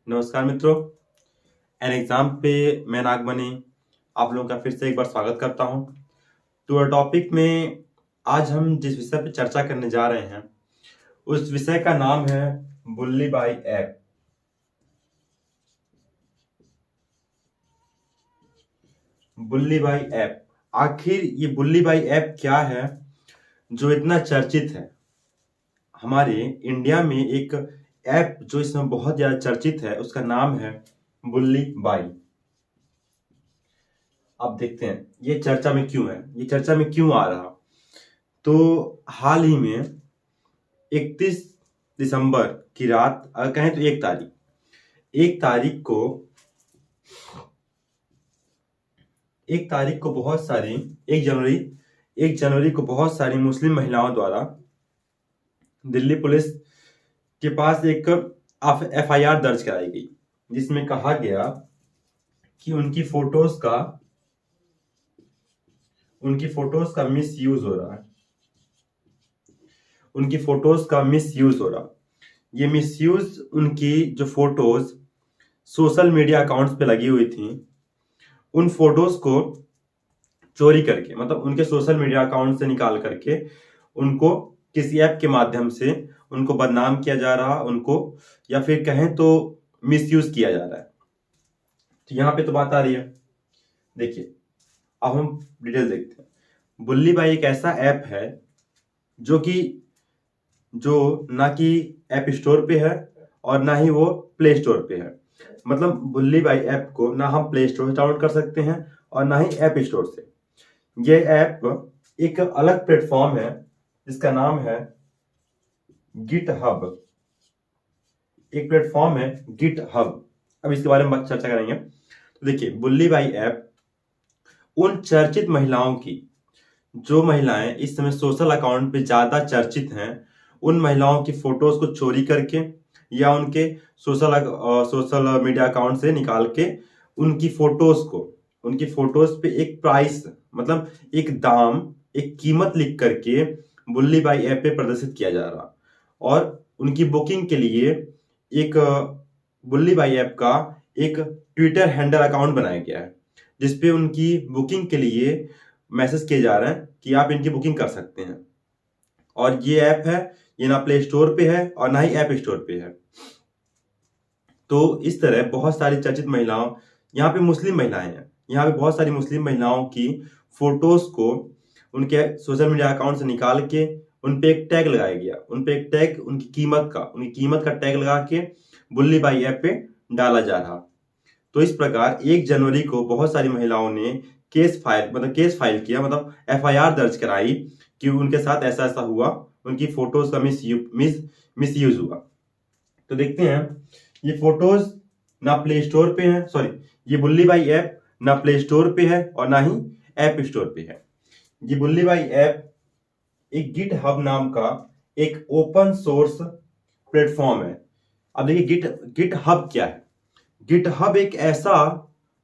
नमस्कार मित्रों। An exam पे मैं नागमणि आप लोगों का फिर से एक बार स्वागत करता हूं। तो टॉपिक में आज हम जिस विषय पे चर्चा करने जा रहे हैं उस विषय का नाम है बुल्ली बाई ऐप। बुल्ली बाई ऐप, आखिर ये बुल्ली बाई ऐप क्या है जो इतना चर्चित है? हमारे इंडिया में एक ऐप जो इस समय बहुत ज्यादा चर्चित है उसका नाम है बुल्ली बाई। अब देखते हैं ये चर्चा में क्यों है, ये चर्चा में क्यों आ रहा। तो हाल ही में 31 दिसंबर की रात, अगर कहें तो एक तारीख को बहुत सारी 1 जनवरी को बहुत सारी मुस्लिम महिलाओं द्वारा दिल्ली पुलिस के पास एक FIR दर्ज कराई गई, जिसमें कहा गया कि उनकी फोटोज का मिस यूज हो रहा है। ये मिसयूज उनकी जो फोटोज सोशल मीडिया अकाउंट्स पे लगी हुई थी, उन फोटोज को चोरी करके, मतलब उनके सोशल मीडिया अकाउंट से निकाल करके उनको किसी ऐप के माध्यम से उनको बदनाम किया जा रहा, उनको या फिर कहें तो मिसयूज किया जा रहा है। तो यहाँ पे तो बात आ रही है। देखिए, अब हम डिटेल देखते हैं। बुल्ली बाई एक ऐसा ऐप है जो ना कि ऐप स्टोर पे है और ना ही वो प्ले स्टोर पे है। मतलब बुल्ली बाई ऐप को ना हम प्ले स्टोर से डाउनलोड कर सकते हैं और ना ही ऐप स्टोर से। ये ऐप एक अलग प्लेटफॉर्म है जिसका नाम है गिटहब। एक प्लेटफॉर्म है गिटहब। अब इसके बारे में चर्चा करेंगे। तो देखिए, बुल्ली बाई ऐप उन चर्चित महिलाओं की, जो महिलाएं इस समय सोशल अकाउंट पे ज्यादा चर्चित हैं, उन महिलाओं की फोटोज को चोरी करके या उनके सोशल मीडिया अकाउंट से निकाल के उनकी फोटोज पे एक प्राइस, मतलब एक दाम, एक कीमत लिख करके बुल्ली बाई ऐप पे प्रदर्शित किया जा रहा। और उनकी बुकिंग के लिए एक बुल्ली बाई ऐप का एक ट्विटर हैंडल अकाउंट बनाया गया है, जिसपे उनकी बुकिंग के लिए मैसेज किए जा रहे हैं कि आप इनकी बुकिंग कर सकते हैं। और ये ऐप है, ये ना प्ले स्टोर पे है और ना ही ऐप स्टोर पे है। तो इस तरह बहुत सारी चर्चित महिलाओं, यहाँ पे मुस्लिम महिलाएं हैं, यहाँ पे बहुत सारी मुस्लिम महिलाओं की फोटोज को उनके सोशल मीडिया अकाउंट से निकाल के उन पे एक टैग लगाया गया, उन पे एक टैग उनकी कीमत का टैग लगा के बुल्ली बाई ऐप पे डाला जा रहा। तो इस प्रकार 1 जनवरी को बहुत सारी महिलाओं ने केस फाइल किया, मतलब FIR दर्ज कराई कि उनके साथ ऐसा ऐसा हुआ, उनकी फोटोज का मिसयूज हुआ। तो देखते हैं, ये फोटोज ना प्ले स्टोर पे है, ये बुल्ली बाई ऐप ना प्ले स्टोर पे है और ना ही ऐप स्टोर पे है। ये बुल्ली बाई ऐप एक गिटहब नाम का एक ओपन सोर्स प्लेटफॉर्म है। अब देखिए, गिटहब क्या है। गिटहब एक ऐसा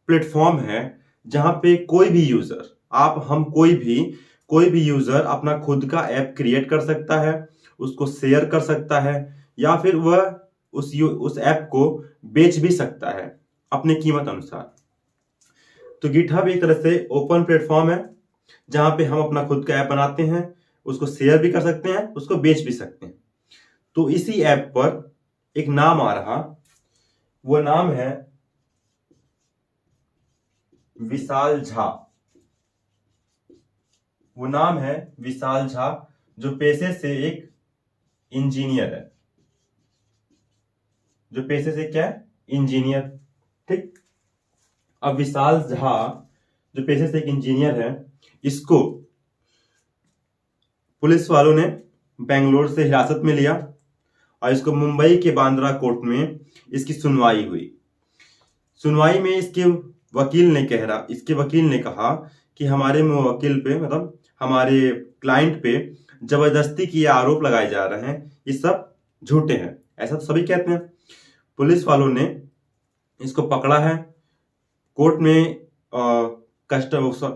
प्लेटफॉर्म है जहां पे कोई भी यूजर अपना खुद का ऐप क्रिएट कर सकता है, उसको शेयर कर सकता है, या फिर वह उस ऐप को बेच भी सकता है अपने कीमत अनुसार। तो गिटहब एक तरह से ओपन प्लेटफॉर्म है जहां पे हम अपना खुद का ऐप बनाते हैं, उसको शेयर भी कर सकते हैं, उसको बेच भी सकते हैं। तो इसी ऐप पर एक नाम आ रहा, वो नाम है विशाल झा, जो पेशे से एक इंजीनियर है। ठीक। अब विशाल झा जो पेशे से एक इंजीनियर है, इसको पुलिस वालों ने बेंगलोर से हिरासत में लिया और इसको मुंबई के बांद्रा कोर्ट में इसकी सुनवाई हुई। सुनवाई में इसके वकील ने कहा कि हमारे मुवक्किल पे, मतलब हमारे क्लाइंट पे जबरदस्ती की आरोप लगाए जा रहे हैं, ये सब झूठे हैं। ऐसा तो सभी कहते हैं। पुलिस वालों ने इसको पकड़ा है, कोर्ट में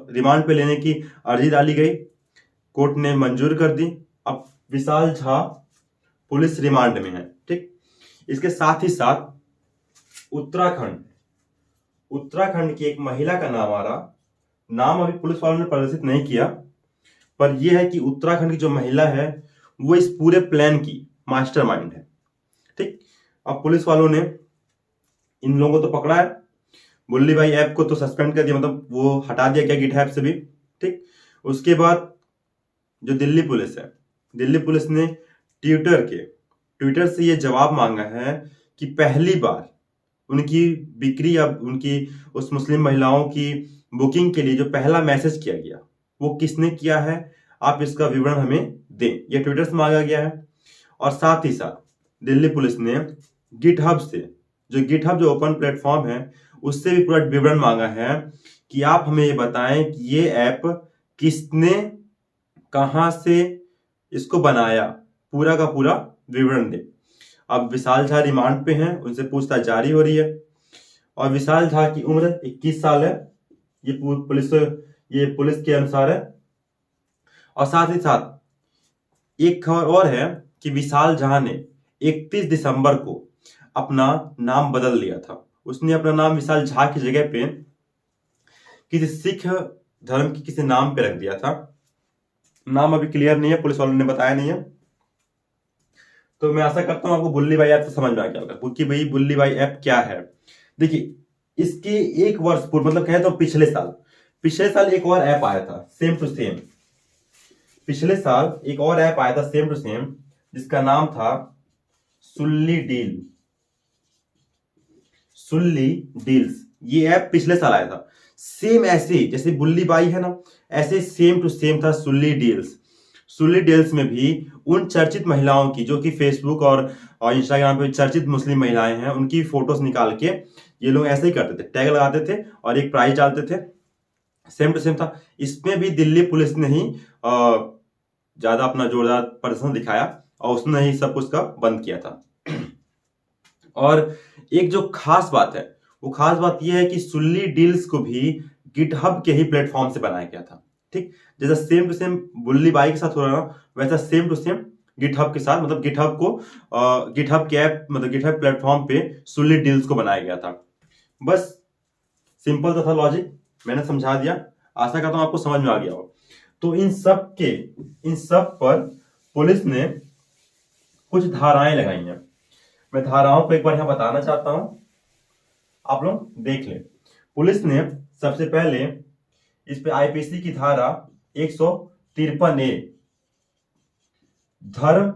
रिमांड पे लेने की अर्जी डाली गई, कोर्ट ने मंजूर कर दी। अब विशाल झा पुलिस रिमांड में है। ठीक। इसके साथ ही साथ उत्तराखंड उत्तराखंड की एक महिला का नाम आ रहा, नाम अभी पुलिस वालों ने प्रदर्शित नहीं किया, पर यह है कि उत्तराखंड की जो महिला है वो इस पूरे प्लान की मास्टरमाइंड है। ठीक, अब पुलिस वालों ने इन लोगों को तो पकड़ा है, बुल्ली भाई ऐप को तो सस्पेंड कर दिया, मतलब वो हटा दिया गया गिटहब से भी। ठीक, उसके बाद जो दिल्ली पुलिस है, दिल्ली पुलिस ने ट्विटर से ये जवाब मांगा है कि पहली बार उनकी बिक्री या उनकी उस मुस्लिम महिलाओं की बुकिंग के लिए जो पहला मैसेज किया गया वो किसने किया है, आप इसका विवरण हमें दें, ये ट्विटर से मांगा गया है। और साथ ही साथ दिल्ली पुलिस ने गिटहब से, जो गिटहब जो ओपन प्लेटफॉर्म है, उससे भी पूरा विवरण मांगा है कि आप हमें ये बताएं कि ये ऐप किसने, कहां से इसको बनाया, पूरा का पूरा विवरण दे। अब विशाल झा रिमांड पे हैं, उनसे पूछताछ जारी हो रही है और विशाल झा की उम्र 21 साल है, ये पुलिस के अनुसार है। और साथ ही साथ एक खबर और है कि विशाल झा ने 31 दिसंबर को अपना नाम बदल लिया था। उसने अपना नाम विशाल झा की जगह पे किसी सिख धर्म की किसी नाम पे रख दिया था। नाम अभी क्लियर नहीं है, पुलिस वालों ने बताया नहीं है। तो मैं आशा करता हूं आपको बुल्ली भाई ऐप से समझ में आ गया होगा कि भाई बुल्ली भाई ऐप क्या है। देखिए, इसके एक वर्ष पूर्व, मतलब कहे तो पिछले साल एक और ऐप आया था सेम टू सेम। पिछले साल एक और ऐप आया था सेम टू सेम, जिसका नाम था सुल्ली डील्स। ये ऐप पिछले साल आया था, सेम ऐसे जैसे बुल्ली बाई है ना, ऐसे सेम टू सेम था सुल्ली डील्स में भी उन चर्चित महिलाओं की, जो कि फेसबुक और इंस्टाग्राम पे चर्चित मुस्लिम महिलाएं हैं, उनकी फोटोज निकाल के ये लोग ऐसे ही करते थे, टैग लगाते थे और एक प्राइस डालते थे। सेम टू सेम था। इसमें भी दिल्ली पुलिस ने ही ज्यादा अपना जोरदार प्रदर्शन दिखाया और उसने ही सब कुछ का बंद किया था। और एक जो खास बात है, वो खास बात यह है कि सुल्ली डील्स को भी गिटहब के ही प्लेटफॉर्म से बनाया गया था। ठीक, जैसा same to same Bulli Bai के साथ हो रहा है, वैसा सेम टू सेम गिटहब के साथ, मतलब गिटहब के ऐप, मतलब गिटहब प्लेटफॉर्म पे सुल्ली डील्स को बनाया गया था। बस सिंपल सा था लॉजिक, मैंने समझा दिया, आशा करता हूं आपको समझ में आ गया हो। तो इन सब पर पुलिस ने कुछ धाराएं लगाई हैं। मैं धाराओं को एक बार यहां बताना चाहता हूं, आप लोग देख लें। पुलिस ने सबसे पहले इस पे आईपीसी की धारा 153A धर्म,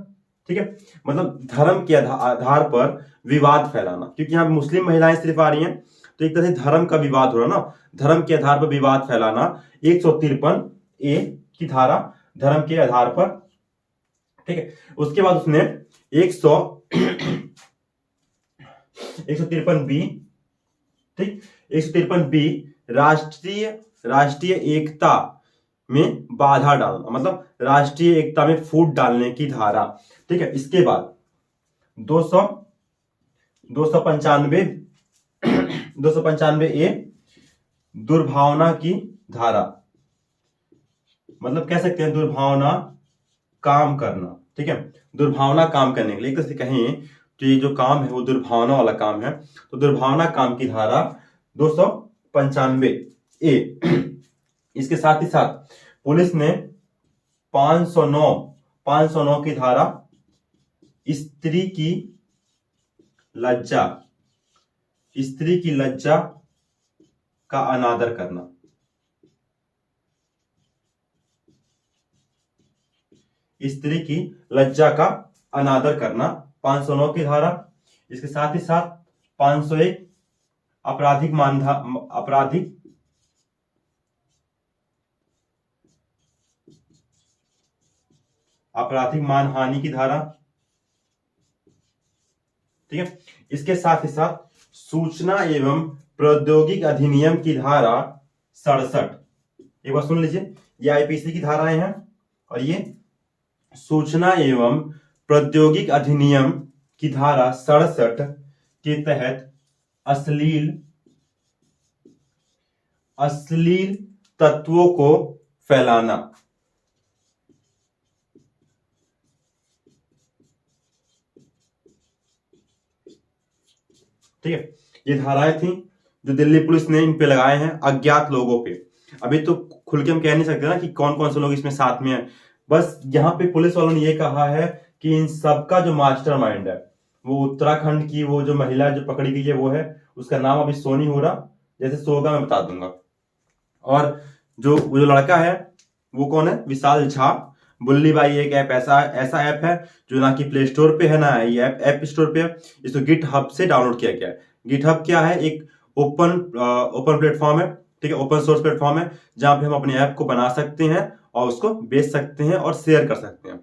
ठीक है, मतलब धर्म के आधार पर विवाद फैलाना, क्योंकि यहाँ मुस्लिम महिलाएं सिर्फ आ रही हैं, तो एक तरह से धर्म का विवाद हो रहा ना, धर्म के आधार पर विवाद फैलाना, 153A की धारा धर्म के आधार पर। ठीक है, उसके बाद उसने 153B, ठीक, 153B राष्ट्रीय एकता में बाधा डालना, मतलब राष्ट्रीय एकता में फूट डालने की धारा। ठीक है, इसके बाद 295A दुर्भावना की धारा, मतलब कह सकते हैं दुर्भावना काम करना। ठीक है, दुर्भावना काम करने के लिए, एक तरह से कहें तो ये जो काम है वो दुर्भावना वाला काम है, तो दुर्भावना काम की धारा 295A। इसके साथ ही साथ पुलिस ने 509 की धारा स्त्री की लज्जा का अनादर करना, स्त्री की लज्जा का अनादर करना, 509 की धारा। इसके साथ ही साथ 501 आपराधिक मानहानि की धारा। ठीक है, इसके साथ ही साथ सूचना एवं प्रौद्योगिक अधिनियम की धारा 67, एक बार सुन लीजिए, ये आईपीसी की धाराएं हैं और ये सूचना एवं प्रौद्योगिक अधिनियम की धारा 67 के तहत अश्लील तत्वों को फैलाना। ठीक है, ये धाराएं थी जो दिल्ली पुलिस ने इन पे लगाए हैं अज्ञात लोगों पे। अभी तो खुल के हम कह नहीं सकते ना कि कौन कौन से लोग इसमें साथ में हैं। बस यहाँ पे पुलिस वालों ने ये कहा है कि इन सबका जो मास्टरमाइंड है वो उत्तराखंड की वो जो महिला जो पकड़ी गई है वो है, उसका नाम अभी सोनी हो रहा, जैसे शो होगा मैं बता दूंगा। और वो जो लड़का है वो कौन है, विशाल झा। बुल्ली बाई एक ऐप ऐसा ऐप है जो ना कि प्ले स्टोर पे है ना ये ऐप स्टोर पे है। इसको गिट हब से डाउनलोड किया गया है। गिट हब क्या है, एक ओपन प्लेटफॉर्म है, ठीक है, ओपन सोर्स प्लेटफॉर्म है जहां पे हम अपने ऐप को बना सकते हैं और उसको बेच सकते हैं और शेयर कर सकते हैं,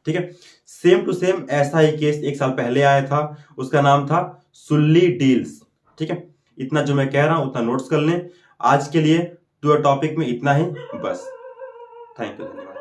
ठीक है। सेम टू सेम ऐसा ही केस 1 साल पहले आया था, उसका नाम था सुल्ली डील्स, ठीक है। इतना जो मैं कह रहा हूं उतना नोट्स कर लें। आज के लिए टॉपिक में इतना ही बस। थैंक यू, धन्यवाद।